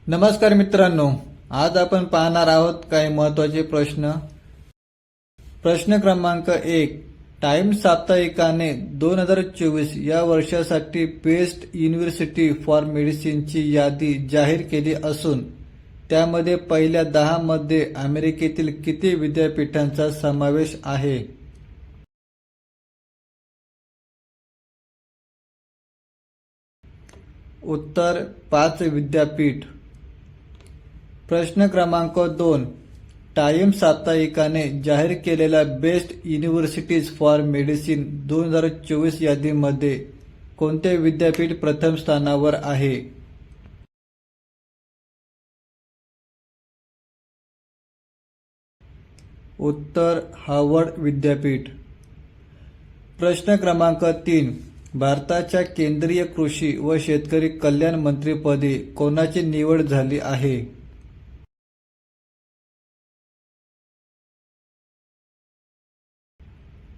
नमस्कार मित्रांनो, आज आपण पाहणार आहोत काही महत्त्वाचे प्रश्न. प्रश्न क्रमांक 1. टाइम्स साप्ताहिकाने 2024 या वर्षासाठी बेस्ट युनिव्हर्सिटी फॉर मेडिसिनची यादी जाहीर केली असून त्यामध्ये पहिल्या 10 मध्ये अमेरिकेतील किती विद्यापीठांचा समावेश आहे? उत्तर 5 विद्यापीठ. प्रश्न क्रमांक 2. टाइम्स साप्ताहिकाने जाहीर केलेल्या बेस्ट युनिव्हर्सिटीज फॉर मेडिसिन 2024 यादीमध्ये कोणते विद्यापीठ प्रथम स्थानावर आहे? उत्तर हार्वर्ड विद्यापीठ. प्रश्न क्रमांक 3. भारताच्या केंद्रीय कृषी व शेतकरी कल्याण मंत्रीपदी कोणाची निवड झाली आहे?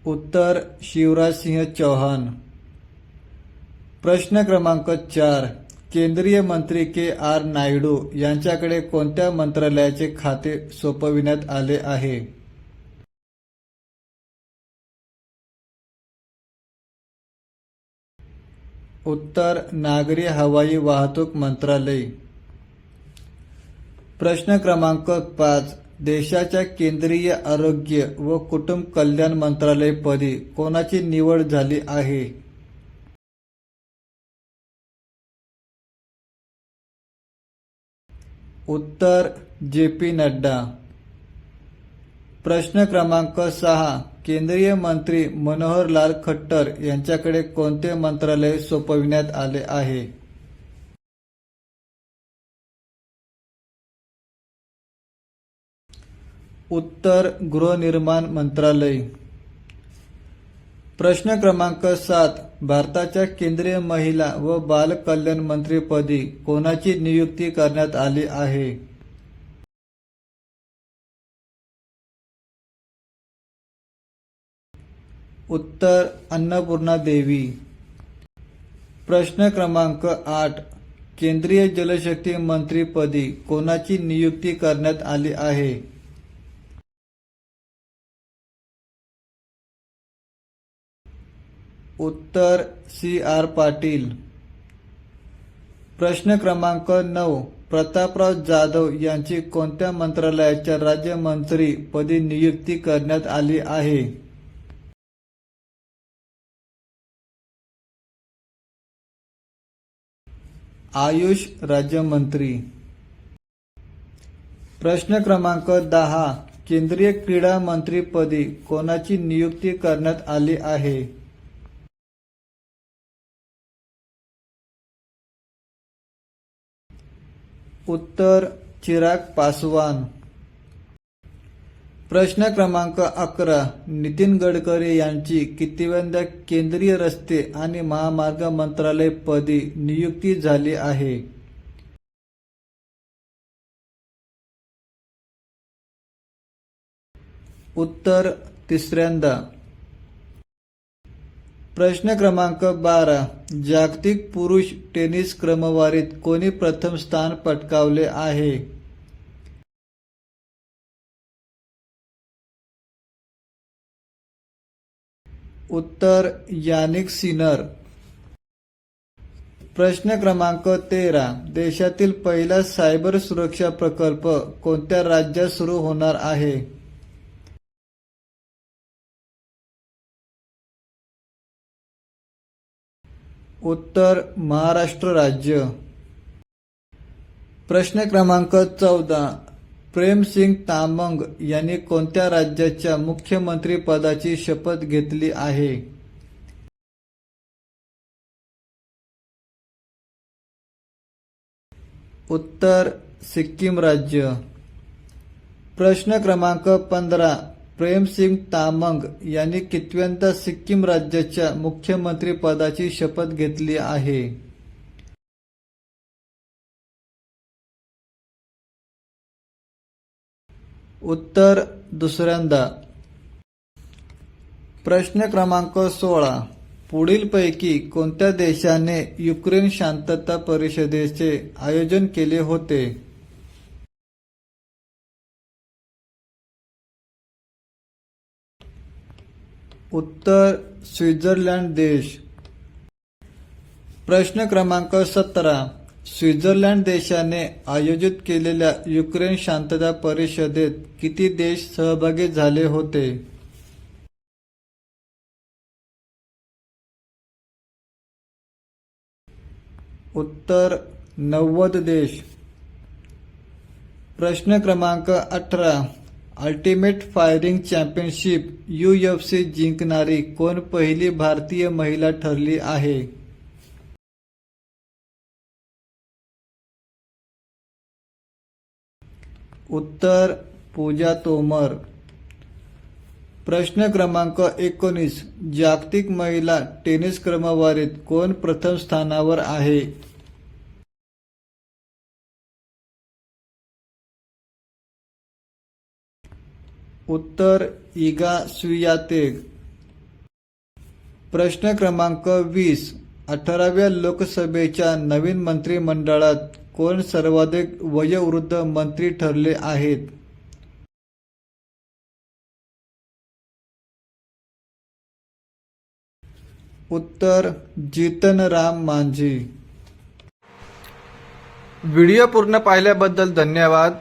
उत्तर शिवराज सिंह चौहान. प्रश्न क्रमांक 4. केंद्रीय मंत्री के आर नायडू यांच्याकडे कोणत्या मंत्रालयाचे खाते सोपविण्यात आले आहे? उत्तर नागरी हवाई वाहतूक मंत्रालय. प्रश्न क्रमांक 5. देशाच्या केंद्रीय आरोग्य व कुटुंब कल्याण मंत्रालयपदी कोणाची निवड झाली आहे? उत्तर जे पी नड्डा. प्रश्न क्रमांक 6. केंद्रीय मंत्री मनोहर लाल खट्टर यांच्याकडे कोणते मंत्रालय सोपविण्यात आले आहे? उत्तर गृहनिर्माण मंत्रालय. प्रश्न क्रमांक 7. भारताच्या केंद्रीय महिला व बाल कल्याण मंत्रीपदी कोणाची नियुक्ती करण्यात आली आहे? उत्तर अन्नपूर्णा देवी. प्रश्न क्रमांक 8. केंद्रीय जलशक्ती मंत्रीपदी कोणाची नियुक्ती करण्यात आली आहे? उत्तर सी आर पाटील. प्रश्न क्रमांक 9. प्रतापराव जाधव यांची कोणत्या मंत्रालयाच्या राज्यमंत्री पदी नियुक्ती करण्यात आली आहे? आयुष राज्यमंत्री. प्रश्न क्रमांक 10. केंद्रीय क्रीडा मंत्रीपदी कोणाची नियुक्ती करण्यात आली आहे? उत्तर चिराग पासवान. प्रश्न क्रमांक 11. नितीन गडकरी यांची कितव्यांदा केंद्रीय रस्ते आणि महामार्ग मंत्रालय पदी नियुक्ती झाली आहे? उत्तर तिसऱ्यांदा. प्रश्न क्रमांक 12. जागतिक पुरुष टेनिस क्रमवारीत कोणी प्रथम स्थान पटकावले आहे? उत्तर यानिक सिनर. प्रश्न क्रमांक 13. देशातील पहिला सायबर सुरक्षा प्रकल्प कोणत्या राज्यात सुरू होणार आहे? उत्तर महाराष्ट्र राज्य. प्रश्न क्रमांक 14. प्रेमसिंग तामंग यांनी कोणत्या राज्याच्या मुख्यमंत्री पदाची शपथ घेतली आहे? उत्तर सिक्कीम राज्य. प्रश्न क्रमांक 15. प्रेमसिंग तामंग यांनी कितव्यांदा सिक्कीम राज्याच्या मुख्यमंत्री पदाची शपथ घेतली आहे? उत्तर दुसऱ्यांदा. प्रश्न क्रमांक 16. पुढीलपैकी कोणत्या देशाने युक्रेन शांतता परिषदेचे आयोजन केले होते? उत्तर स्वित्झर्लंड देश. प्रश्न क्रमांक 17. स्वित्झर्लंड देशाने आयोजित केलेल्या युक्रेन शांतता परिषदेत किती देश सहभागी झाले होते? उत्तर 90 देश. प्रश्न क्रमांक 18. अल्टिमेट फायरिंग चॅम्पियनशिप UFC जिंकणारी कोण पहिली भारतीय महिला ठरली आहे? उत्तर पूजा तोमर. प्रश्न क्रमांक 19. जागतिक महिला टेनिस क्रमवारीत कोण प्रथम स्थानावर आहे? उत्तर इगा स्वियातेक. प्रश्न क्रमांक 20. 18व्या लोकसभेच्या नवीन मंत्रिमंडळात कोण सर्वाधिक वयोवृद्ध मंत्री ठरले आहेत? उत्तर जीतन राम मांझी. व्हिडिओ पूर्ण पाहिल्याबद्दल धन्यवाद.